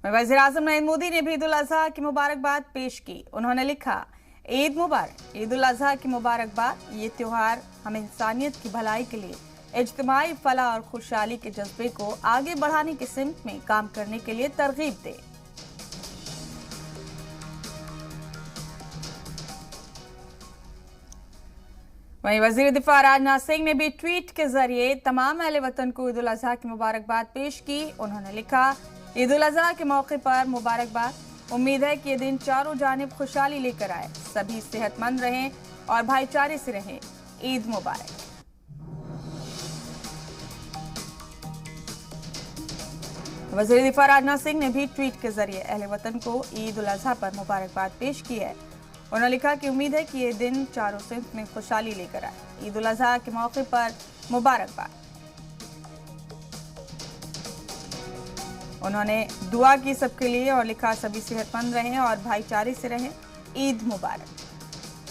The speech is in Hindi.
वज़ीर आज़म नरेंद्र मोदी ने भी ईद उल अज़हा की मुबारकबाद पेश की। उन्होंने लिखा, ईद मुबारक, ईद उल अज़हा की मुबारकबाद। ये त्योहार हम इंसानियत की भलाई के लिए इज्तिमाई फलाह और खुशहाली के जज्बे को आगे बढ़ाने की सिमत में काम करने के लिए तरगीब दे। वहीं वज़ीर दिफा राजनाथ सिंह ने भी ट्वीट के जरिए तमाम अहले वतन को ईद उल अज़हा की मुबारकबाद पेश की। उन्होंने लिखा, ईद उल अज़हा के मौके पर मुबारकबाद। उम्मीद है कि ये दिन चारों जानिब खुशहाली लेकर आए, सभी सेहतमंद रहें और भाईचारे से रहें। ईद मुबारक। वज़ीर दिफा राजनाथ सिंह ने भी ट्वीट के जरिए अहले वतन को ईद उल अज़हा पर मुबारकबाद पेश की है। उन्होंने लिखा कि उम्मीद है कि ये दिन चारों सिंफ में खुशहाली लेकर आए। ईद उल अज़हा के मौके पर मुबारकबाद। उन्होंने दुआ की सबके लिए और लिखा, सभी सेहतमंद रहें और भाईचारे से रहें। ईद मुबारक।